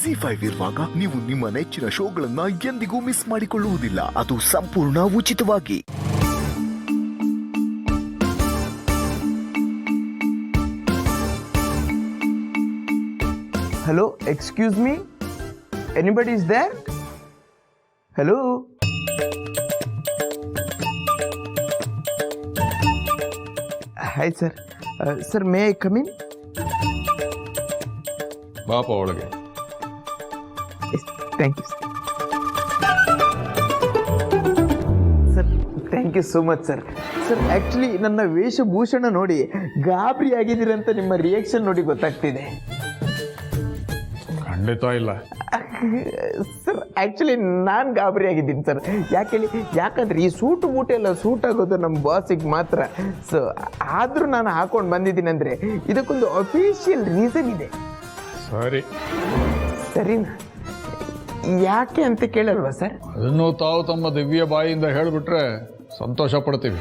ZEE5 ಇರುವಾಗ ನೀವು ನಿಮ್ಮ ನೆಚ್ಚಿನ ಶೋಗಳನ್ನ ಎಂದಿಗೂ ಮಿಸ್ ಮಾಡಿಕೊಳ್ಳುವುದಿಲ್ಲ. ಅದು ಸಂಪೂರ್ಣ ಉಚಿತವಾಗಿ. Hello, excuse me? Anybody is there? Hello? Hi sir. Sir, may I come in? ಬಾಪ ಒಳಗೆ. Yes, thank you. Sir, thank you so much sir. Sir actually ನನ್ನ ವೇಷಭೂಷಣ ನೋಡಿ ಗಾಬರಿ ಆಗಿದ್ದೀರಂತ ನಿಮ್ಮ ರಿಯಾಕ್ಷನ್ ನೋಡಿ ಗೊತ್ತಾಗ್ತಿದೆ. ಖಂಡಿತ ಇಲ್ಲ. ಸರ್ ಆ್ಯಕ್ಚುಲಿ ನಾನು ಗಾಬರಿ ಆಗಿದ್ದೀನಿ ಸರ್. ಯಾಕಂದ್ರೆ ಈ ಸೂಟು ಬೂಟು ಎಲ್ಲ ಸೂಟ್ ಆಗೋದು ನಮ್ಮ ಬಾಸಿಗೆ ಮಾತ್ರ. ಸೊ ಆದರೂ ನಾನು ಹಾಕೊಂಡು ಬಂದಿದ್ದೀನಿ ಅಂದರೆ ಇದಕ್ಕೊಂದು ಅಫಿಷಿಯಲ್ ರೀಸನ್ ಇದೆ. ಸರಿನಾ? ಯಾಕೆ ಅಂತ ಕೇಳಲ್ವಾ ಸರ್? ಅದನ್ನು ತಾವು ತಮ್ಮ ದಿವ್ಯ ಬಾಯಿಯಿಂದ ಹೇಳಿಬಿಟ್ರೆ ಸಂತೋಷ ಪಡ್ತೀವಿ.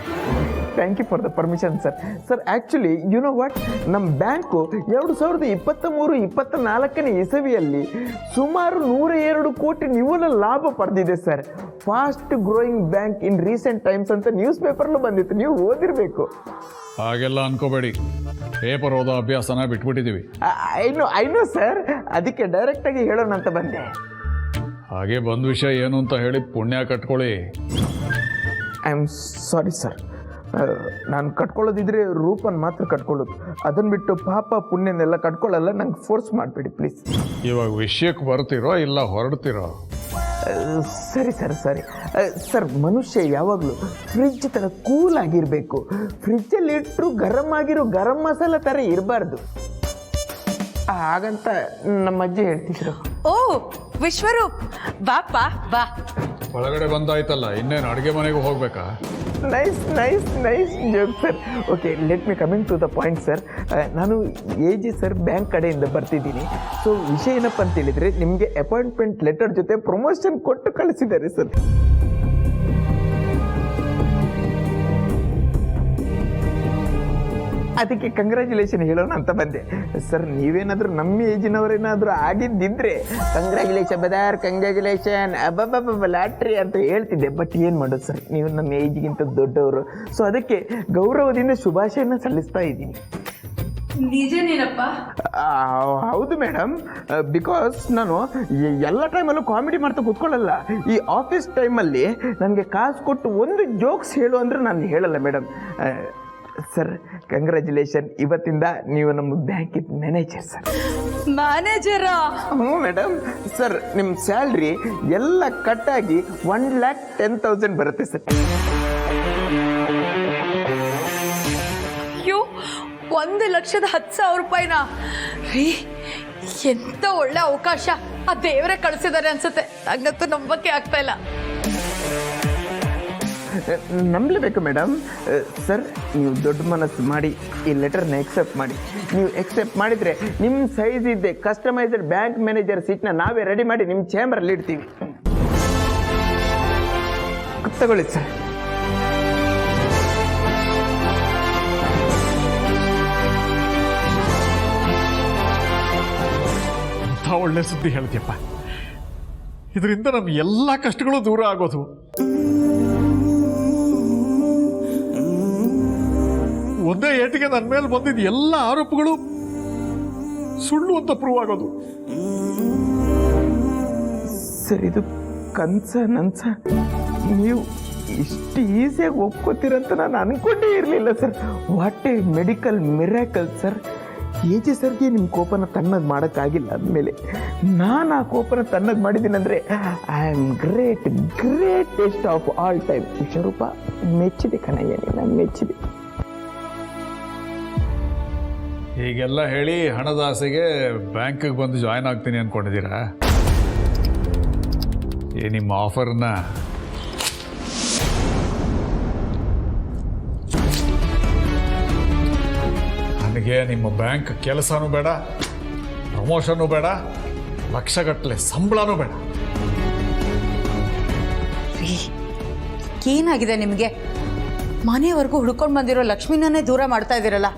Thank you for the permission sir. Sir actually you know what, ನಮ್ಮ ಬ್ಯಾಂಕು 2023-24 ಇಸವಿಯಲ್ಲಿ ಸುಮಾರು 102 ಕೋಟಿ ನಿವ್ವಳ ಲಾಭ ಪಡೆದಿದೆ ಸರ್. Fast growing bank in recent times ಅಂತ ನ್ಯೂಸ್ ಪೇಪರ್ಲು ಬಂದಿತ್ತು, ನೀವು ಓದಿರಬೇಕು. ಹಾಗೆಲ್ಲ ಅನ್ಕೋಬೇಡಿ, ಪೇಪರ್ ಓದೋ ಅಭ್ಯಾಸನ ಬಿಟ್ಬಿಟ್ಟಿದ್ದೀವಿ. ಐ ನೋ ಸರ್, ಅದಕ್ಕೆ ಡೈರೆಕ್ಟಾಗಿ ಹೇಳೋಣ ಅಂತ ಬಂದೆ. ಹಾಗೆ ಬಂದ ವಿಷಯ ಏನು ಅಂತ ಹೇಳಿ ಪುಣ್ಯ ಕಟ್ಕೊಳ್ಳಿ. I am sorry sir. ನಾನು ಕಟ್ಕೊಳ್ಳೋದಿದ್ರೆ ರೂಪನ್ ಮಾತ್ರ ಕಟ್ಕೊಳ್ಳೋದು, ಅದನ್ನು ಬಿಟ್ಟು ಪಾಪ ಪುಣ್ಯನೆಲ್ಲ ಕಟ್ಕೊಳ್ಳಲ್ಲ. ನಂಗೆ ಫೋರ್ಸ್ ಮಾಡಬೇಡಿ ಪ್ಲೀಸ್. ಇವಾಗ ವಿಷಯಕ್ಕೆ ಬರ್ತಿರೋ ಇಲ್ಲ ಹೊರಡ್ತಿರೋ? ಸರಿ ಸರ್, ಸರಿ ಸರ್. ಮನುಷ್ಯ ಯಾವಾಗಲೂ ಫ್ರಿಜ್ ಥರ ಕೂಲ್ ಆಗಿರಬೇಕು. ಫ್ರಿಜ್ಜಲ್ಲಿ ಇಟ್ಟರು ಗರಂ ಆಗಿರೋ ಗರಂ ಮಸಾಲ ಥರ ಇರಬಾರ್ದು. ಹಾಗಂತ ನಮ್ಮ ಅಜ್ಜಿ ಹೇಳ್ತಿದ್ರು. ಓ ವಿಶ್ವರೂಪ್, ಬಾಪ ಬಾ. ಒಳಗಡೆ ಬಂದಾಯ್ತಲ್ಲ, ಇನ್ನೇನು ಅಡುಗೆ ಮನೆಗೂ ಹೋಗ್ಬೇಕಾ? Nice nice nice joke sir. Okay, let me coming to the point sir. ನಾನು AG ಸರ್ ಬ್ಯಾಂಕ್ ಕಡೆಯಿಂದ ಬರ್ತಿದ್ದೀನಿ. ಸೊ ವಿಷಯ ಏನಪ್ಪ ಅಂತ ಹೇಳಿದರೆ, ನಿಮಗೆ ಅಪಾಯಿಂಟ್ಮೆಂಟ್ ಲೆಟರ್ ಜೊತೆ ಪ್ರಮೋಷನ್ ಕೊಟ್ಟು ಕಳಿಸಿದ್ದಾರೆ ಸರ್. ಅದಕ್ಕೆ ಕಂಗ್ರ್ಯಾಚುಲೇಷನ್ ಹೇಳೋಣ ಅಂತ ಬಂದೆ ಸರ್. ನೀವೇನಾದರೂ ನಮ್ಮ ಏಜಿನವರೇನಾದರೂ ಆಗಿದ್ದಿದ್ರೆ ಕಂಗ್ರ್ಯಾಚುಲೇಷನ್ ಬದಾರ್, ಕಂಗ್ರ್ಯಾಚುಲೇಷನ್, ಅಬ್ಬಬ್ಬಬ್ಬ ಲಾಟ್ರಿ ಅಂತ ಹೇಳ್ತಿದ್ದೆ. ಬಟ್ ಏನು ಮಾಡೋದು ಸರ್, ನೀವು ನಮ್ಮ ಏಜ್ಗಿಂತ ದೊಡ್ಡವರು. ಸೊ ಅದಕ್ಕೆ ಗೌರವದಿಂದ ಶುಭಾಶಯನ ಸಲ್ಲಿಸ್ತಾ ಇದ್ದೀನಿ. ನಿಜನೇನಪ್ಪ? ಹೌದು ಮೇಡಮ್, ಬಿಕಾಸ್ ನಾನು ಎಲ್ಲ ಟೈಮಲ್ಲೂ ಕಾಮಿಡಿ ಮಾಡ್ತಾ ಕೂತ್ಕೊಳ್ಳಲ್ಲ. ಈ ಆಫೀಸ್ ಟೈಮಲ್ಲಿ ನನಗೆ ಕಾಸು ಕೊಟ್ಟು ಒಂದು ಜೋಕ್ಸ್ ಹೇಳು ಅಂದರೆ ನಾನು ಹೇಳಲ್ಲ ಮೇಡಮ್. ಸರ್ ಕಂಗ್ರ್ಯಾಚುಲೇಷನ್, ಇವತ್ತಿಂದ ನೀವು ನಮ್ಮ ಬ್ಯಾಂಕಿನ ಮ್ಯಾನೇಜರ್ ಸರ್. ಮ್ಯಾನೇಜರಾ? ಹ್ಞೂ ಮೇಡಮ್. ಸರ್ ನಿಮ್ಮ ಸ್ಯಾಲ್ರಿ ಎಲ್ಲ ಕಟ್ಟಾಗಿ 1,10,000 ಬರುತ್ತೆ ಸರ್. ಅಯ್ಯೋ, 1,10,000 ರೂಪಾಯಿನಾ? ರೀ, ಎಂತ ಒಳ್ಳೆ ಅವಕಾಶ ಆ ದೇವರೇ ಕಳಿಸಿದ್ದಾರೆ ಅನ್ಸುತ್ತೆ. ನಂಗಂತೂ ನಂಬಕ್ಕೆ ಆಗ್ತಾ ಇಲ್ಲ. ನಂಬಲೇಬೇಕು ಮೇಡಮ್. ಸರ್ ನೀವು ದೊಡ್ಡ ಮನಸ್ಸು ಮಾಡಿ ಈ ಲೆಟರ್ನ ಎಕ್ಸೆಪ್ಟ್ ಮಾಡಿ. ನೀವು ಎಕ್ಸೆಪ್ಟ್ ಮಾಡಿದರೆ ನಿಮ್ಮ ಸೈಜ್ ಇದ್ದೆ ಕಸ್ಟಮೈಸ್ಡ್ ಬ್ಯಾಂಕ್ ಮ್ಯಾನೇಜರ್ ಸೀಟ್ನ ನಾವೇ ರೆಡಿ ಮಾಡಿ ನಿಮ್ಮ ಚೇಂಬರಲ್ಲಿ ಇಡ್ತೀವಿ. ತಗೊಳ್ಳಿ ಸರ್. ಅಂಥ ಒಳ್ಳೆ ಸುದ್ದಿ ಹೇಳ್ತೀಯಪ್ಪ. ಇದರಿಂದ ನಮ್ಮ ಎಲ್ಲ ಕಷ್ಟಗಳು ದೂರ ಆಗೋದು. ಒಂದೇ ಏಟಿಗೆ ನನ್ನ ಮೇಲೆ ಬಂದಿದ್ದ ಎಲ್ಲ ಆರೋಪಗಳು ಸುಳ್ಳು ಅಂತ ಪ್ರೂವ್ ಆಗೋದು. ಸರ್ ಇದು ನನ್ಸ ನೀವು ಇಷ್ಟು ಈಸಿಯಾಗಿ ಒಪ್ಕೋತೀರಂತ ನಾನು ಅನ್ಕೊಂಡೇ ಇರಲಿಲ್ಲ sir. What A medical miracle sir. AG ಸರ್ಗೆ ನಿಮ್ಮ ಕೋಪನ ತಣ್ಣಗೆ ಮಾಡೋಕ್ಕಾಗಿಲ್ಲ ಅಂದಮೇಲೆ ನಾನು ಆ ಕೋಪನ ತಣ್ಣಗೆ ಮಾಡಿದ್ದೀನಿ ಅಂದರೆ I am greatest of all time. ವಿಶ್ವರೂಪ, ಮೆಚ್ಚಿದೆ ಕಣಯ್ಯ, ನಾನು ಮೆಚ್ಚಿದೆ. ಹೀಗೆಲ್ಲ ಹೇಳಿ ಹಣದ ಆಸೆಗೆ ಬ್ಯಾಂಕಿಗೆ ಬಂದು ಜಾಯ್ನ್ ಆಗ್ತೀನಿ ಅಂದ್ಕೊಂಡಿದ್ದೀರಾ? ನಿಮ್ಮ ಆಫರ್ನ ನನಗೆ ನಿಮ್ಮ ಬ್ಯಾಂಕ್ ಕೆಲಸನೂ ಬೇಡ, ಪ್ರಮೋಷನ್ನು ಬೇಡ, ಲಕ್ಷಗಟ್ಟಲೆ ಸಂಬಳನೂ ಬೇಡ. ಏನಾಗಿದೆ ನಿಮಗೆ? ಮನೆವರೆಗೂ ಹುಡ್ಕೊಂಡು ಬಂದಿರೋ ಲಕ್ಷ್ಮಿನೇ ದೂರ ಮಾಡ್ತಾ ಇದ್ದೀರಲ್ಲ.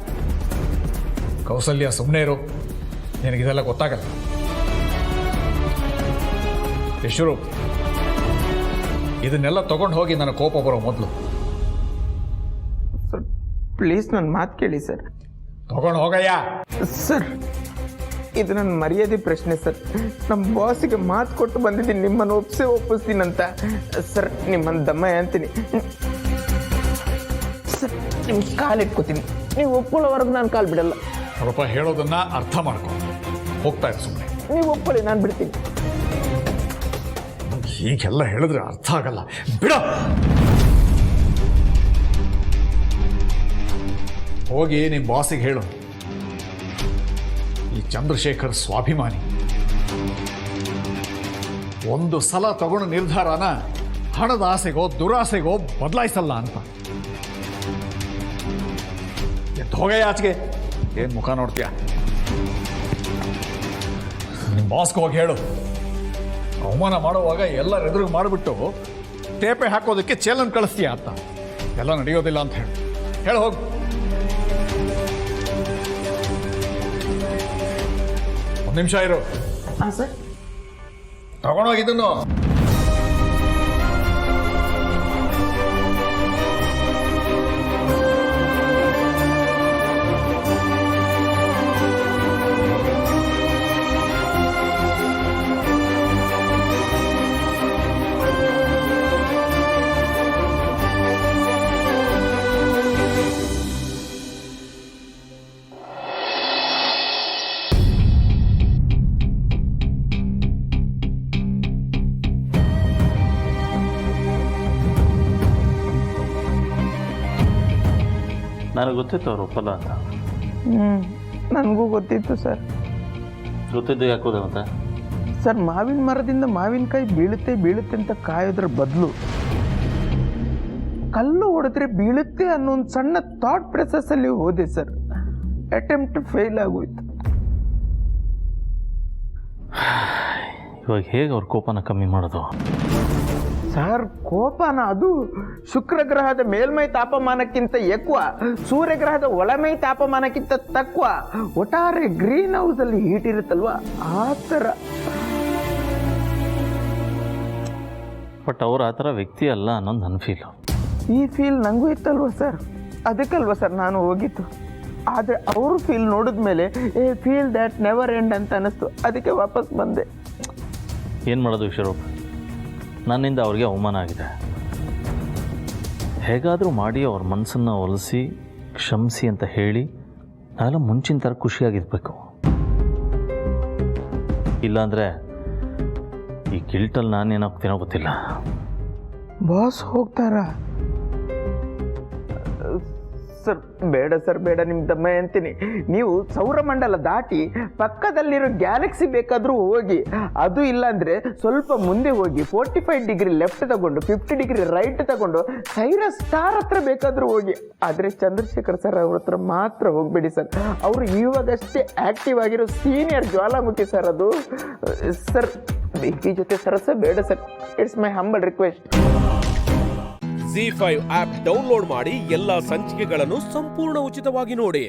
ಕೌಸಲ್ಯ, ಸುಮ್ಮನೆ ಇರು, ನಿನಗಿದೆಲ್ಲ ಗೊತ್ತಾಗಲ್ಲ. ವಿಶ್ವರೂಪ್, ಇದನ್ನೆಲ್ಲ ತಗೊಂಡು ಹೋಗಿ ನನ್ನ ಕೋಪ ಬರೋ ಮೊದಲು ಸರ್ ಪ್ಲೀಸ್ ನನ್ನ ಮಾತು ಕೇಳಿ ಸರ್. ತಗೊಂಡು ಹೋಗಯ್ಯ. ಸರ್ ಇದು ನನ್ನ ಮರ್ಯಾದೆ ಪ್ರಶ್ನೆ ಸರ್. ನಮ್ಮ ಬಾಸಿಗೆ ಮಾತು ಕೊಟ್ಟು ಬಂದಿದ್ದೀನಿ ನಿಮ್ಮನ್ನು ಒಪ್ಪಿಸ್ತೀನಂತ. ಸರ್ ನಿಮ್ಮನ್ನು ದಮ್ಮಯ್ಯ ಅಂತೀನಿ ಸರ್. ನಿಮ್ಮ ಕಾಲು ಇಟ್ಕೋತೀನಿ, ನೀವು ಒಪ್ಕೊಳ್ಳೋವರೆಗೂ ನಾನು ಕಾಲು ಬಿಡಲ್ಲ. ನೋಡಪ್ಪ, ಹೇಳೋದನ್ನ ಅರ್ಥ ಮಾಡ್ಕೊ. ಹೋಗ್ತಾ ಇರು ಸುಮ್ಮನೆ. ನೀವು ಒಪ್ಕೊಳ್ಳಿ, ನಾನು ಬಿಡ್ತೀನಿ. ಹೀಗೆಲ್ಲ ಹೇಳಿದ್ರೆ ಅರ್ಥ ಆಗಲ್ಲ, ಬಿಡ. ಹೋಗಿ ನಿಮ್ಮ ಬಾಸಿಗೆ ಹೇಳು, ಈ ಚಂದ್ರಶೇಖರ್ ಸ್ವಾಭಿಮಾನಿ. ಒಂದು ಸಲ ತಗೊಂಡು ನಿರ್ಧಾರನ ಹಣದ ಆಸೆಗೋ ದುರಾಸೆಗೋ ಬದಲಾಯಿಸಲ್ಲ ಅಂತ. ಎದ್ದು ಹೋಗಯ್ಯ ಆಚೆಗೆ. ಏನು ಮುಖ ನೋಡ್ತೀಯ? ನಿಮ್ಮ ಬಾಸ್ಗೆ ಹೋಗಿ ಹೇಳು, ಅವಮಾನ ಮಾಡುವಾಗ ಎಲ್ಲರ ಎದುರು ಮಾಡಿಬಿಟ್ಟು ತೇಪೆ ಹಾಕೋದಕ್ಕೆ ಚಾಲೆಂಜ್ ಕಳಿಸ್ತೀಯ ಅಂತ. ಎಲ್ಲ ನಡೆಯೋದಿಲ್ಲ ಅಂತ ಹೇಳು ಹೋಗು. ಒಂದು ನಿಮಿಷ ಇರು. ಹಾಂ ಸರ್. ತಗೊಂಡೋಗಿದ್ದನ್ನು. ನನಗೆ ಗೊತ್ತಿತ್ತು ಅವ್ರು ಒಪ್ಪಲ್ಲ ಅಂತ. ನನಗೂ ಗೊತ್ತಿತ್ತು ಸರ್. ಗೊತ್ತಿದ್ದು ಯಾಕೆ ಹೋದೆ ಮತ್ತೆ? ಸರ್ ಮಾವಿನ ಮರದಿಂದ ಮಾವಿನಕಾಯಿ ಬೀಳುತ್ತೆ ಅಂತ ಕಾಯೋದ್ರ ಬದಲು ಕಲ್ಲು ಹೊಡೆದ್ರೆ ಬೀಳುತ್ತೆ ಅನ್ನೋ ಒಂದು ಸಣ್ಣ ಥಾಟ್ ಪ್ರೊಸೆಸ್ ಅಲ್ಲಿ ಹೋದೆ ಸರ್. ಅಟೆಂಪ್ಟ್ ಫೇಲ್ ಆಗೋಯ್ತು. ಇವಾಗ ಹೇಗೆ ಅವ್ರ ಕೋಪನ ಕಮ್ಮಿ ಮಾಡೋದು? ಸರ್ ಕೋಪನ ಅದು ಶುಕ್ರ ಗ್ರಹದ ಮೇಲ್ಮೈ ತಾಪಮಾನಕ್ಕಿಂತ ఎక్కువ, ಸೂರ್ಯಗ್ರಹದ ಒಳಮೈ ತಾಪಮಾನಕ್ಕಿಂತ ತక్కుವ. ಒಟ್ಟಾರೆ ಗ್ರೀನ್ ಹೌಸ್ ಅಲ್ಲಿ ಹೀಟ್ ಇರುತ್ತಲ್ವಾ, ಆ ಥರ. ಬಟ್ ಅವ್ರು ಆ ಥರ ವ್ಯಕ್ತಿ ಅಲ್ಲ ಅನ್ನೋದು ನನ್ನ ಫೀಲು. ಈ ಫೀಲ್ ನನಗೂ ಇತ್ತಲ್ವ ಸರ್, ಅದಕ್ಕಲ್ವ ಸರ್ ನಾನು ಹೋಗಿತ್ತು. ಆದರೆ ಅವರು ಫೀಲ್ ನೋಡಿದ್ಮೇಲೆ ಫೀಲ್ ದ್ಯಾಟ್ ನೆವರ್ ಎಂಡ್ ಅಂತ ಅನ್ನಿಸ್ತು. ಅದಕ್ಕೆ ವಾಪಸ್ ಬಂದೆ. ಏನು ಮಾಡೋದು ವಿಶ್ವರೂಪ್? ನನ್ನಿಂದ ಅವ್ರಿಗೆ ಅವಮಾನ ಆಗಿದೆ. ಹೇಗಾದರೂ ಮಾಡಿ ಅವ್ರ ಮನಸ್ಸನ್ನು ಒಲಿಸಿ ಕ್ಷಮಿಸಿ ಅಂತ ಹೇಳಿ ನಾವೆಲ್ಲ ಮುಂಚಿನ ಥರ ಖುಷಿಯಾಗಿರ್ಬೇಕು. ಇಲ್ಲಾಂದರೆ ಈ ಗಿಲ್ಟಲ್ಲಿ ನಾನೇನಾಗ್ತೀನೋ ಗೊತ್ತಿಲ್ಲ. ಬಾಸ್ ಹೋಗ್ತಾರಾ? ಸರ್ ಬೇಡ ಸರ್ ಬೇಡ, ನಿಮ್ಮ ದಮ್ಮ ಅಂತೀನಿ. ನೀವು ಸೌರಮಂಡಲ ದಾಟಿ ಪಕ್ಕದಲ್ಲಿರೋ ಗ್ಯಾಲಕ್ಸಿ ಬೇಕಾದರೂ ಹೋಗಿ. ಅದು ಇಲ್ಲಾಂದರೆ ಸ್ವಲ್ಪ ಮುಂದೆ ಹೋಗಿ 45 ಡಿಗ್ರಿ ಲೆಫ್ಟ್ ತಗೊಂಡು 50 ಡಿಗ್ರಿ ರೈಟ್ ತಗೊಂಡು ಸೈರಸ್ ಸ್ಟಾರ್ ಹತ್ರ ಬೇಕಾದರೂ ಹೋಗಿ. ಆದರೆ ಚಂದ್ರಶೇಖರ್ ಸರ್ ಅವ್ರ ಹತ್ರ ಮಾತ್ರ ಹೋಗಬೇಡಿ ಸರ್. ಅವರು ಇವಾಗಷ್ಟೇ ಆ್ಯಕ್ಟಿವ್ ಆಗಿರೋ ಸೀನಿಯರ್ ಜ್ವಾಲಾಮುಖಿ ಸರ್. ಅದು ಸರ್ ಬೆಂಕಿ ಜೊತೆ ಸರಸ ಬೇಡ sir. It's my humble request. ZEE5 app download ಮಾಡಿ ಎಲ್ಲಾ ಸಂಚಿಕೆಗಳನ್ನು ಸಂಪೂರ್ಣ ಉಚಿತವಾಗಿ ನೋಡಿ.